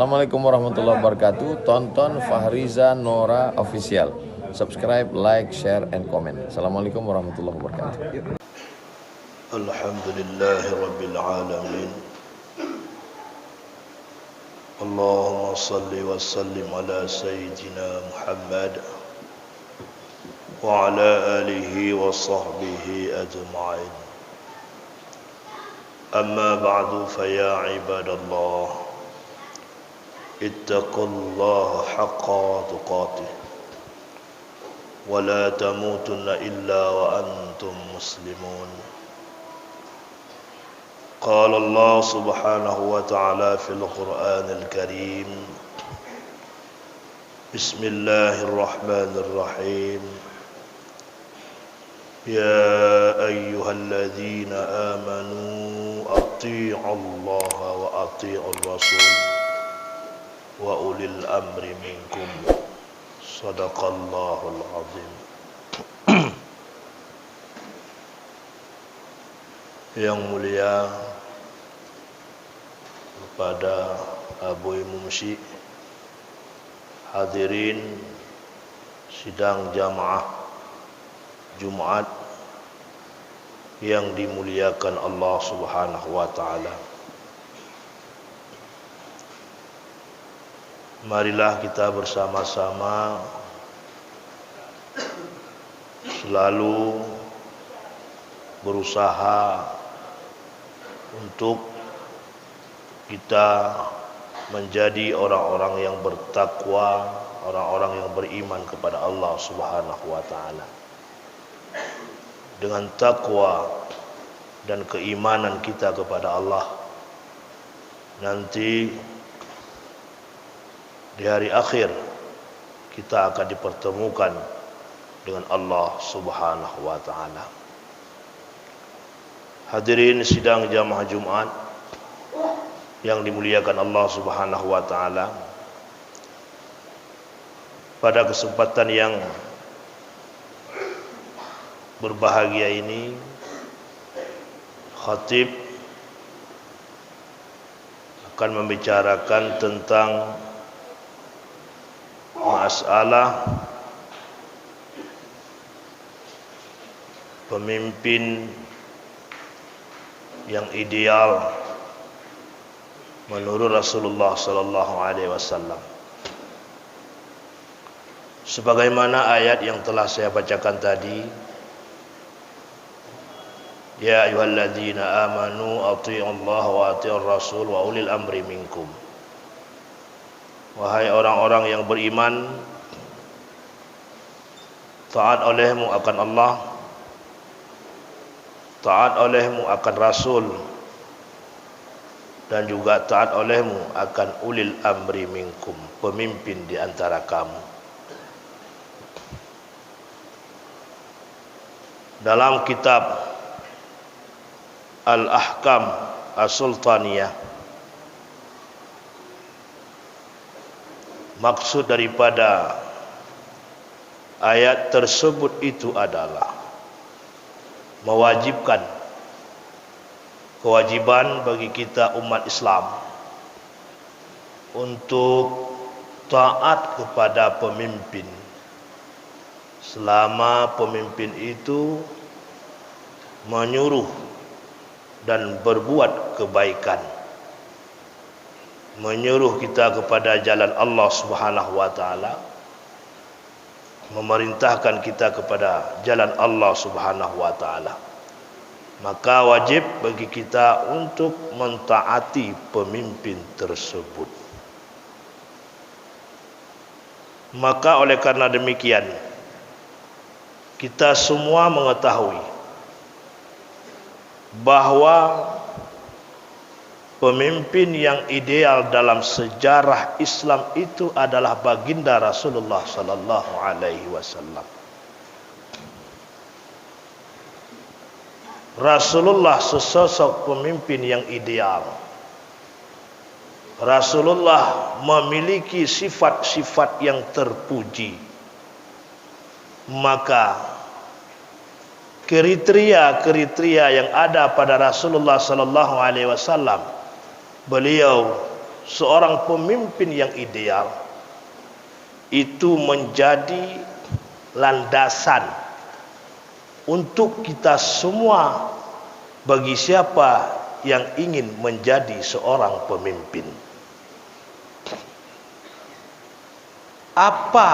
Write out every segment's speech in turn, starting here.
Assalamualaikum warahmatullahi wabarakatuh. Tonton Fahriza Nora Official. Subscribe, like, share, and comment. Assalamualaikum warahmatullahi wabarakatuh. Alhamdulillahi Rabbil Alamin. Allahumma salli wa sallim ala Sayyidina Muhammad wa ala alihi wa sahbihi ajma'in. Amma ba'du faya ibadallah, ittaqullaha haqqa tuqatih wa la tamutunna illa wa antum muslimun. قال الله سبحانه وتعالى في القرآن الكريم بسم الله الرحمن الرحيم يا أيها الذين آمنوا أطيعوا الله وأطيعوا الرسول وأولي الأمر منكم صدق الله العظيم. Yang mulia kepada Abu Mumsi, hadirin sidang jamaah Jumat yang dimuliakan Allah Subhanahu wa taala. Marilah kita bersama-sama selalu berusaha untuk kita menjadi orang-orang yang bertakwa, orang-orang yang beriman kepada Allah Subhanahu wa taala. Dengan takwa dan keimanan kita kepada Allah, nanti di hari akhir kita akan dipertemukan dengan Allah Subhanahu wa taala. Hadirin sidang jamaah Jumat yang dimuliakan Allah Subhanahu wa taala. Pada kesempatan yang berbahagia ini, khatib akan membicarakan tentang masalah pemimpin yang ideal menurut Rasulullah sallallahu alaihi wasallam. Sebagaimana ayat yang telah saya bacakan tadi, ya ayyuhalladzina amanu athi'ullaha wa athi'ur rasul wa ulil amri minkum. Wahai orang-orang yang beriman, taat olehmu akan Allah, taat olehmu akan Rasul, dan juga taat olehmu akan ulil amri minkum, pemimpin di antara kamu. Dalam kitab Al-Ahkam As-Sultaniyah, maksud daripada ayat tersebut itu adalah mewajibkan kewajiban bagi kita umat Islam untuk taat kepada pemimpin selama pemimpin itu menyuruh dan berbuat kebaikan, menyuruh kita kepada jalan Allah Subhanahu wa taala, memerintahkan kita kepada jalan Allah Subhanahu wa taala. Maka wajib bagi kita untuk mentaati pemimpin tersebut. Maka oleh karena demikian, kita semua mengetahui bahwa pemimpin yang ideal dalam sejarah Islam itu adalah baginda Rasulullah sallallahu alaihi wasallam. Rasulullah sesosok pemimpin yang ideal. Rasulullah memiliki sifat-sifat yang terpuji. Maka kriteria yang ada pada Rasulullah sallallahu alaihi wasallam, beliau seorang pemimpin yang ideal itu menjadi landasan untuk kita semua bagi siapa yang ingin menjadi seorang pemimpin. Apa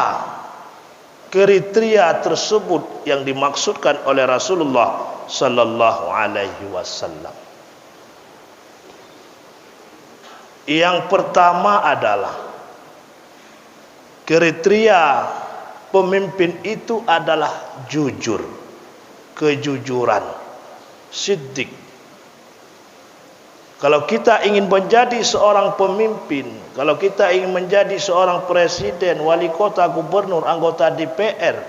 kriteria tersebut yang dimaksudkan oleh Rasulullah sallallahu alaihi wasallam? Yang pertama adalah kriteria pemimpin itu adalah jujur, kejujuran, siddiq. Kalau kita ingin menjadi seorang pemimpin, kalau kita ingin menjadi seorang presiden, wali kota, gubernur, anggota DPR,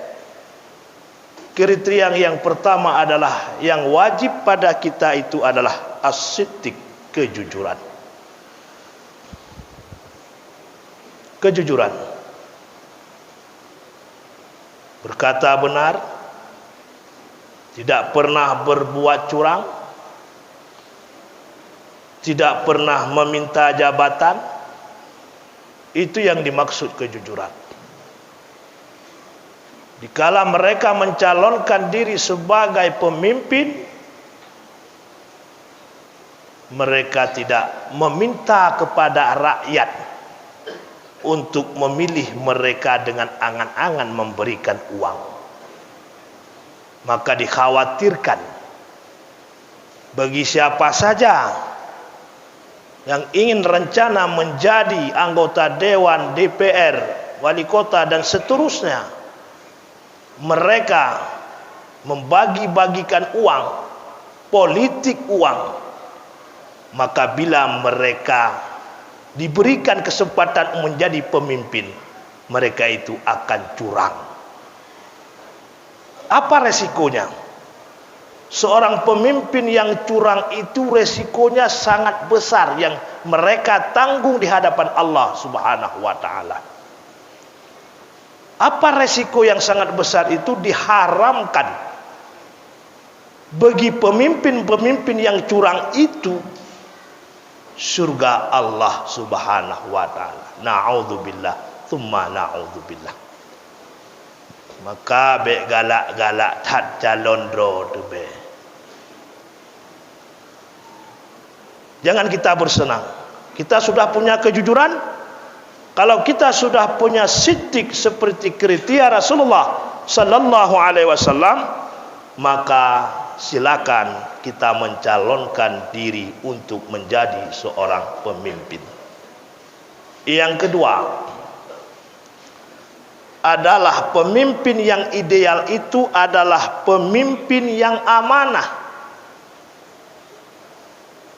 kriteria yang pertama adalah yang wajib pada kita itu adalah as-siddiq, kejujuran. Kejujuran, berkata benar, tidak pernah berbuat curang, tidak pernah meminta jabatan. Itu yang dimaksud kejujuran. Dikala mereka mencalonkan diri sebagai pemimpin, mereka tidak meminta kepada rakyat untuk memilih mereka dengan angan-angan memberikan uang. Maka dikhawatirkan bagi siapa saja yang ingin rencana menjadi anggota dewan, DPR, wali kota dan seterusnya, mereka membagi-bagikan uang, politik uang, maka bila mereka diberikan kesempatan menjadi pemimpin, mereka itu akan curang. Apa resikonya? Seorang pemimpin yang curang itu resikonya sangat besar yang mereka tanggung di hadapan Allah Subhanahu wa taala. Apa resiko yang sangat besar itu? Diharamkan bagi pemimpin-pemimpin yang curang itu surga Allah Subhanahu wa taala. Na'udzubillah, tsumma na'udzubillah. Maka be galak-galak tat calon dro tu be. Jangan kita bersenang. Kita sudah punya kejujuran. Kalau kita sudah punya siddiq seperti kriteria Rasulullah sallallahu alaihi wasallam, maka silakan kita mencalonkan diri untuk menjadi seorang pemimpin. Yang kedua adalah pemimpin yang ideal itu adalah pemimpin yang amanah.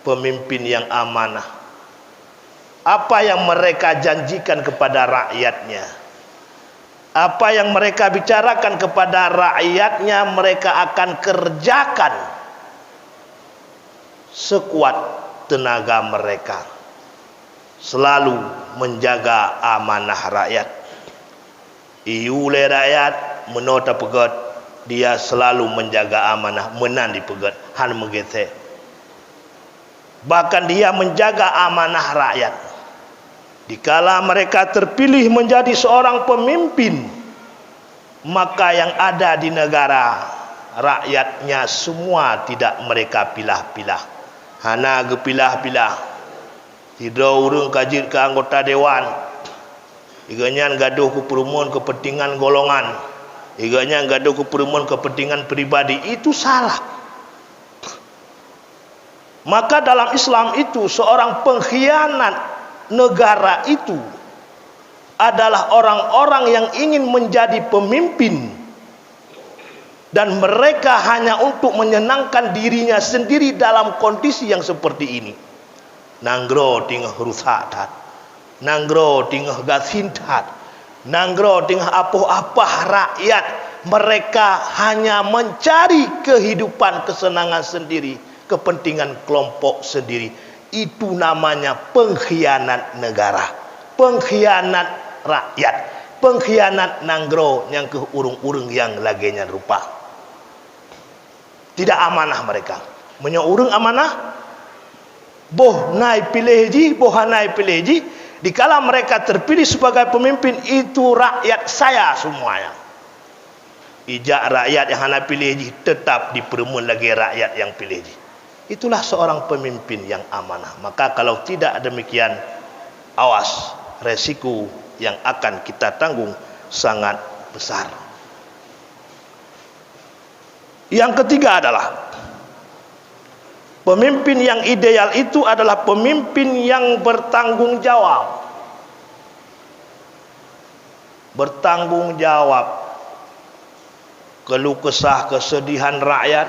Pemimpin yang amanah. Apa yang mereka janjikan kepada rakyatnya, apa yang mereka bicarakan kepada rakyatnya, mereka akan kerjakan sekuat tenaga mereka. Selalu menjaga amanah rakyat. Iule rakyat menota pegat, dia selalu menjaga amanah, menan di pegat, han megete. Bahkan dia menjaga amanah rakyat. Dikala mereka terpilih menjadi seorang pemimpin, maka yang ada di negara rakyatnya semua tidak mereka pilah-pilah. Hana gepilah-pilah. Tidak urung kajir ke anggota dewan. Iganya gaduh ke perumun kepentingan golongan. Iganya gaduh ke perumun kepentingan pribadi. Itu salah. Maka dalam Islam itu seorang pengkhianat negara itu adalah orang-orang yang ingin menjadi pemimpin dan mereka hanya untuk menyenangkan dirinya sendiri dalam kondisi yang seperti ini. Nanggro tingah rusak tat, nanggro tingah gasintat, nanggro tingah apa-apa rakyat. Mereka hanya mencari kehidupan, kesenangan sendiri, kepentingan kelompok sendiri. Itu namanya pengkhianat negara, pengkhianat rakyat, pengkhianat nanggro yang ke urung-urung yang lagenya rupa. Tidak amanah mereka. Menyeurung amanah, boh nai pilih ji, boh hanai pilih ji, dikala mereka terpilih sebagai pemimpin, itu rakyat saya semuanya. Ijak rakyat yang hana pilih ji, tetap dipermun lagi rakyat yang pilih ji. Itulah seorang pemimpin yang amanah. Maka kalau tidak demikian, awas, resiko yang akan kita tanggung sangat besar. Yang ketiga adalah pemimpin yang ideal itu adalah pemimpin yang bertanggung jawab. Bertanggung jawab. Keluh kesah kesedihan rakyat,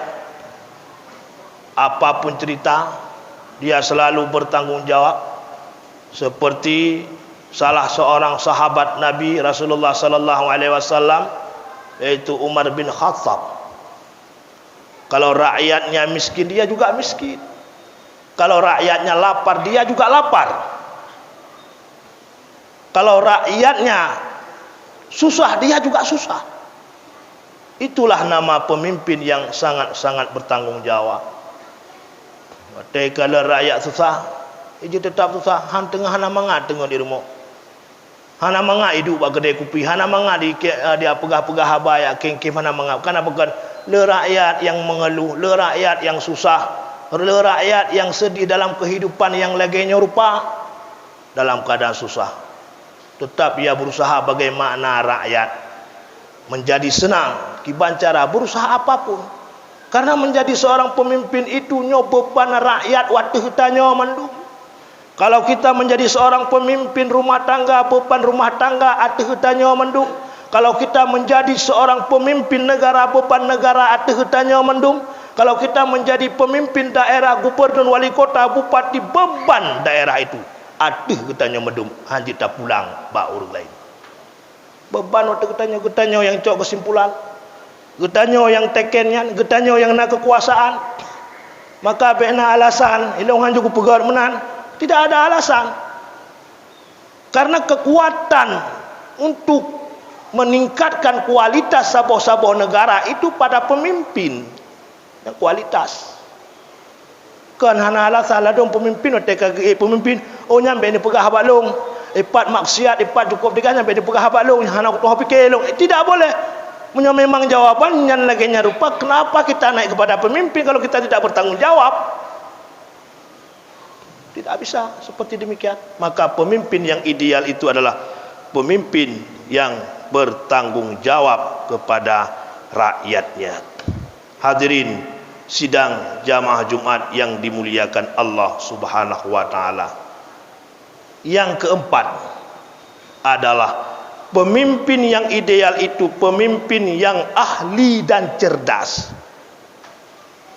apapun cerita, dia selalu bertanggung jawab. Seperti salah seorang sahabat Nabi Rasulullah sallallahu alaihi wasallam, yaitu Umar bin Khattab. Kalau rakyatnya miskin, dia juga miskin. Kalau rakyatnya lapar, dia juga lapar. Kalau rakyatnya susah, dia juga susah. Itulah nama pemimpin yang sangat-sangat bertanggung jawab. Kalau rakyat susah, dia tetap susah. Han tengah hana mangat tengok di rumah. Hana mangat hidup bak kedai kopi. Hana mangat dia pegah-pegah habaya keng-keng hana mangat. Kenapa kan? Le rakyat yang mengeluh, le rakyat yang susah, le rakyat yang sedih dalam kehidupan yang laganya rupa, dalam keadaan susah. Tetap ia berusaha bagaimana rakyat menjadi senang, kibancara berusaha apapun. Karena menjadi seorang pemimpin itu nyobeban rakyat waktu tanya mandum. Kalau kita menjadi seorang pemimpin rumah tangga, beban rumah tangga atau tanya mandum. Kalau kita menjadi seorang pemimpin negara, beban negara atau tanya mandum. Kalau kita menjadi pemimpin daerah, gubernur, wali kota, bupati, beban daerah itu atau tanya mandum. Hanji tak pulang bak urang lain. Beban waktu getanya yang cok kesimpulan, getanya yang tekennya, getanya yang nak kekuasaan. Maka bena alasan ilong hanju ku pegar menan, tidak ada alasan. Karena kekuatan untuk meningkatkan kualitas saboh-saboh negara itu pada pemimpin yang kualitas. Kan hana alasan lah dong pemimpin pemimpin oh nyampe ni pegah balong. Epat maksiat, epat cukup dikah sampai di pegah balong, hana kutuh fikir long. Tidak boleh. Punya memang jawaban yang laginya rupa, kenapa kita naik kepada pemimpin kalau kita tidak bertanggung jawab? Tidak bisa seperti demikian. Maka pemimpin yang ideal itu adalah pemimpin yang bertanggung jawab kepada rakyatnya. Hadirin sidang jamaah Jumat yang dimuliakan Allah Subhanahu wa taala. Yang keempat adalah pemimpin yang ideal itu pemimpin yang ahli dan cerdas.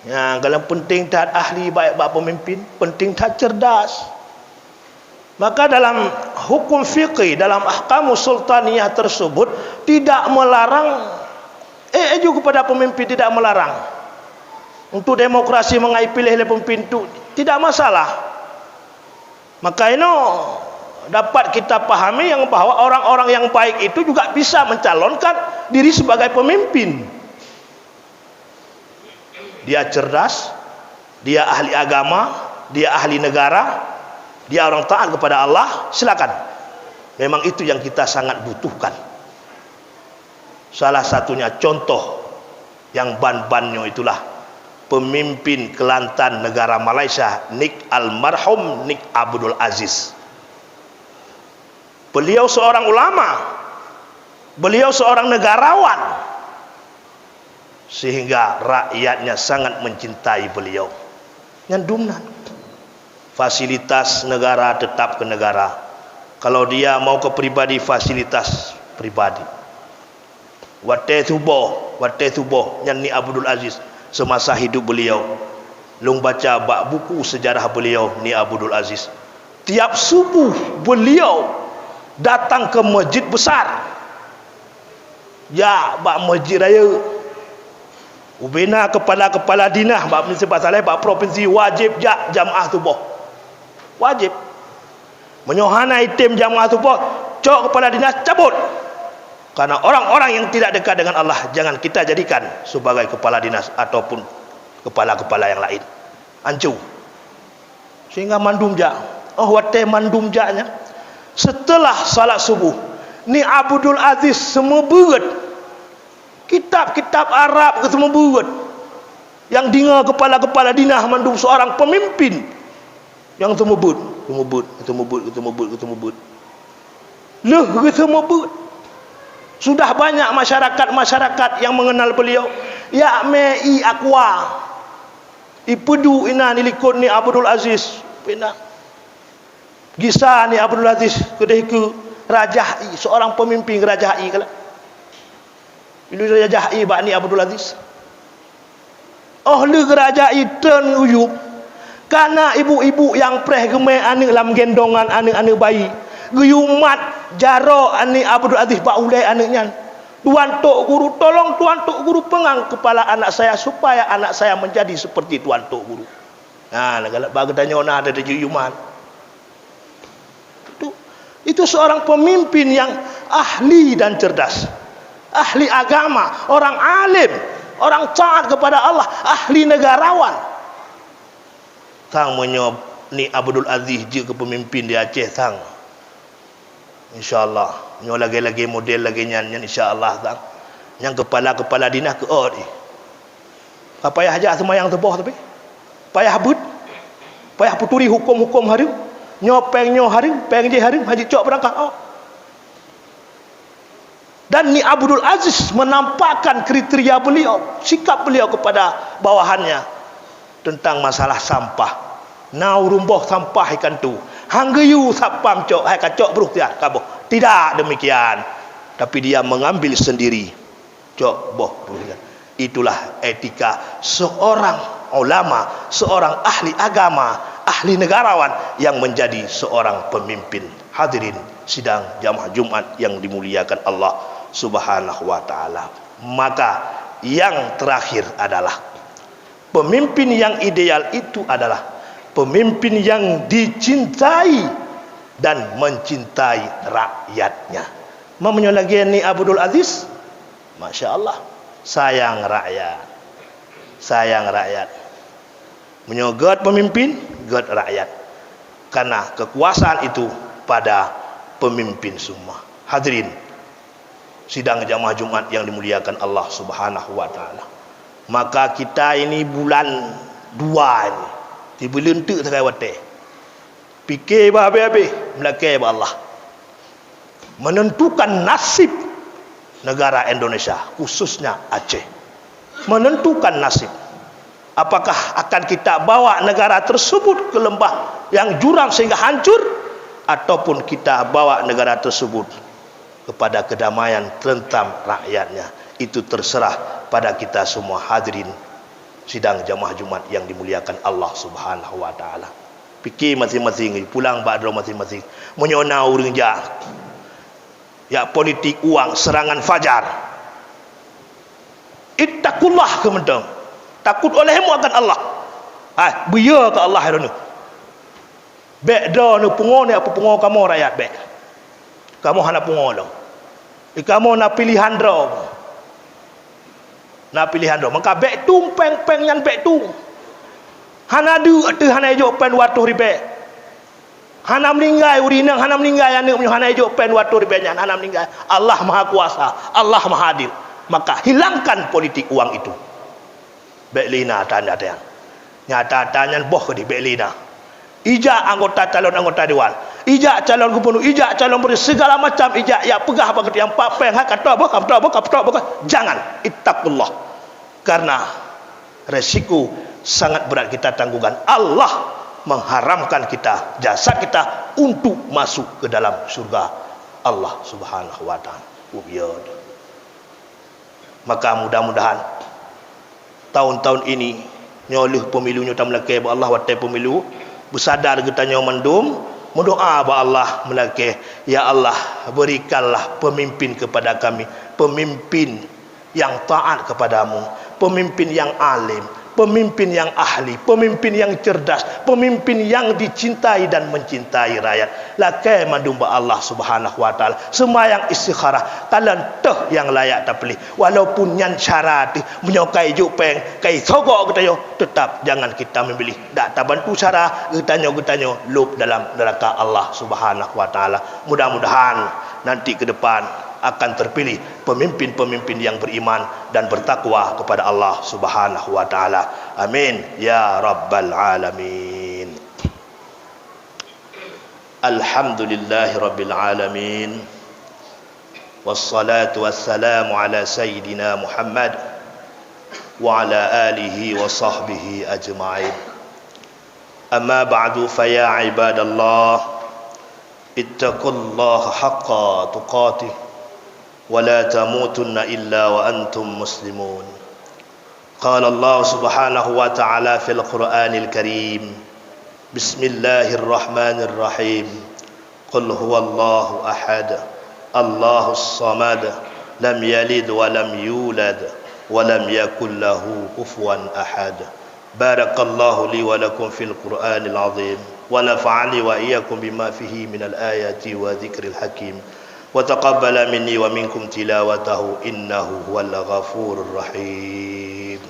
Ya, kalau penting tak ahli baik pemimpin, penting tak cerdas. Maka dalam hukum fiqih, dalam ahkamus sultaniyah tersebut tidak melarang juga kepada pemimpin, tidak melarang untuk demokrasi mengai pilih oleh pemimpin itu tidak masalah. Maka ini dapat kita pahami yang bahwa orang-orang yang baik itu juga bisa mencalonkan diri sebagai pemimpin. Dia cerdas, dia ahli agama, dia ahli negara, dia orang taat kepada Allah, silakan. Memang itu yang kita sangat butuhkan. Salah satunya contoh yang ban-bannya itulah pemimpin Kelantan negara Malaysia, almarhum Nik Abdul Aziz. Beliau seorang ulama, beliau seorang negarawan, sehingga rakyatnya sangat mencintai beliau. Nyandumnan fasilitas negara tetap ke negara. Kalau dia mau ke pribadi, fasilitas pribadi. Wate tuboh nyanyi Abdul Aziz semasa hidup beliau. Long baca bak buku sejarah beliau ni Abdul Aziz. Tiap subuh beliau datang ke masjid besar. Ya, bak masjid raya. Ubina kepala-kepala dinah bak municipal saleh bak provinsi wajib jamaah tubuh. Wajib. Menyohana item jamaah tubuh, cok kepala dinas cabut. Karena orang-orang yang tidak dekat dengan Allah jangan kita jadikan sebagai kepala dinas ataupun kepala-kepala yang lain. Ancu. sehingga mandum ja. Oh wate mandum ja-nya. Setelah salat subuh, ni Abdul Aziz semua berat. Kitab-kitab Arab ke semua berat. Yang dengar kepala-kepala dinah mandum seorang pemimpin. Yang semua berat, semua berat, semua berat, semua berat, semua berat. Leh ke semua berat. Sudah banyak masyarakat yang mengenal beliau. Ya mei akwa. Ipedu ina nilikun ni Abdul Aziz. Pina. Gisa ni Abdul Aziz kedai ke Rajai, seorang pemimpin Rajai kala. Bila Rajai bak ni Abdul Aziz. Oh le Rajai ten uyup. Karena ibu-ibu yang preh gemai anak dalam gendongan anak-anak bayi. Geyumat jaro anak Abdul Aziz bak ulai anaknya. Tuan Tok Guru, tolong Tuan Tok Guru pengang kepala anak saya supaya anak saya menjadi seperti Tuan Tok Guru. Nah, kalau bagi tanya ona ada geyumat. Itu seorang pemimpin yang ahli dan cerdas, ahli agama, orang alim, orang taat kepada Allah, ahli negarawan. Tang menyob ni Abdul Aziz je ke pemimpin di Aceh tang. InsyaAllah nyo lagi-lagi model lagi nyan insyaAllah tang. Yang kepala-kepala dinah ke ni. Apa payah aja semayang tebah tapi. Payah but. Payah puturi hukum-hukum hari. Nyopeng nyo hari, peng je hari, haji cok berangkat. Oh. Dan ni Abdul Aziz menampakkan kriteria beliau, sikap beliau kepada bawahannya tentang masalah sampah. Nau rumboh sampah ikan tu. Hanggeyu sapam cok, hai kacok beruh tiap kaboh. Tidak demikian. Tapi dia mengambil sendiri. Cok boh beruh. Itulah etika seorang ulama, seorang ahli agama, ahli negarawan yang menjadi seorang pemimpin. Hadirin sidang jamaah Jumat yang dimuliakan Allah Subhanahu wa taala. Maka yang terakhir adalah pemimpin yang ideal itu adalah pemimpin yang dicintai dan mencintai rakyatnya. Mamanya lagi ni Abdul Aziz, Masya Allah, sayang rakyat, sayang rakyat. Menyogot pemimpin, god rakyat. Karena kekuasaan itu pada pemimpin semua. Hadirin sidang jamaah Jumat yang dimuliakan Allah Subhanahu wa taala. Maka kita ini bulan 2 ini tiba lentuk terai wate. Fikir bah habis-habis melakai bah Allah. Menentukan nasib negara Indonesia, khususnya Aceh. Menentukan nasib. Apakah akan kita bawa negara tersebut ke lembah yang jurang sehingga hancur, ataupun kita bawa negara tersebut kepada kedamaian tentram rakyatnya. Itu terserah pada kita semua. Hadirin sidang jamaah Jumat yang dimuliakan Allah Subhanahu wa taala. Fikir masing-masing, pulang badro masing-masing. Menyona urang ja. Ya politik uang, serangan fajar. Ittaqullah kementang. Takut olehmu akan Allah. Biar ke Allah itu. Bek dah ni pungo ni apa pungo kamu rakyat bek. Kamu hana pungo dah. Kamu nak pilihan dah. Nak pilihan dah. Maka bek tu peng yang bek tu. Hana du atu hana ejok pen watuh ribek. Hana meninggal urinang, hana meninggal anak punya hana ejok pen watuh ribeknya, hana meninggal. Allah Maha Kuasa, Allah Maha Adil. Maka hilangkan politik uang itu. Beklina tanda tanya. Nyata tanya boh ke di beklina. Ijak anggota calon anggota dewan. Ijak calon gubernur, ijak calon presiden, segala macam ijak ya pegah bagi yang pak peng hak kata apa. Jangan, ittaqullah. Karena resiko sangat berat kita tanggungan. Allah mengharamkan kita, jasad kita untuk masuk ke dalam surga Allah Subhanahu wa taala. Maka mudah-mudahan tahun-tahun ini nyoluh pemilunya tam melakai ba Allah watai pemilu bersadar kita nyo mendum mendoa ba Allah melakai ya Allah berikanlah pemimpin kepada kami, pemimpin yang taat kepadamu, pemimpin yang alim, pemimpin yang ahli, pemimpin yang cerdas, pemimpin yang dicintai dan mencintai rakyat. Lakai mandumba Allah Subhanahu wa taala semayang istikharah kalian teh yang layak tak pilih, walaupun nyan syarat menyokai jupeng kai sogok kita yo, tetap jangan kita memilih dak tabantu cara getanyo lup dalam neraka Allah Subhanahu wa taala. Mudah-mudahan nanti ke depan akan terpilih pemimpin-pemimpin yang beriman dan bertakwa kepada Allah Subhanahu wa taala. Amin ya rabbal alamin. Alhamdulillahi rabbil alamin. Wassalatu wassalamu ala sayyidina Muhammad wa ala alihi wa sahbihi ajma'in. Amma ba'du, fa ya ibadallah, ittaqullaha haqqa tuqatih ولا تموتن إلا وأنتم مسلمون. قال الله سبحانه وتعالى في القرآن الكريم: بسم الله الرحمن الرحيم. قل هو الله أحد الله الصمد لم يلد ولم يولد ولم يكن له كفوا أحد. بارك الله لي ولكم في القرآن العظيم ونفعني وإياكم بما فيه من الآيات وذكر الحكيم وتقبل مني ومنكم تلاوته إنه هو الغفور الرحيم.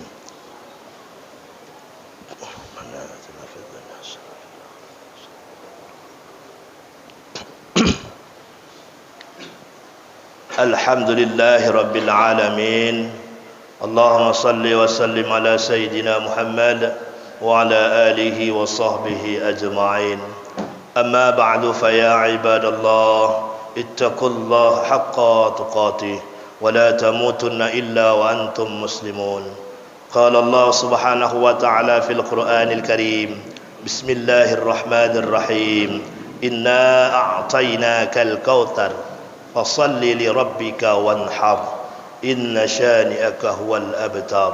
الحمد لله رب العالمين. اللهم صل وسلم على سيدنا محمد وعلى آله وصحبه أجمعين. أما بعد، فيا عباد الله، اتقوا الله حق تقاته ولا تموتن إلا وأنتم مسلمون. قال الله سبحانه وتعالى في القرآن الكريم: بسم الله الرحمن الرحيم. إنا أعطيناك الكوثر فصل لربك وانحر إن شانئك هو الأبتر.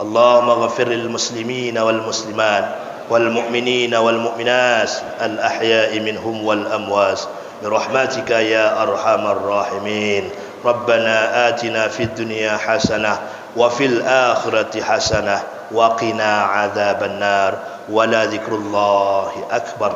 اللهم اغفر للمسلمين والمسلمات والمؤمنين والمؤمنات الأحياء منهم والأموات برحمتك يا أرحم الراحمين. ربنا آتنا في الدنيا حسنة وفي الآخرة حسنة وقنا عذاب النار. ولذكر الله أكبر.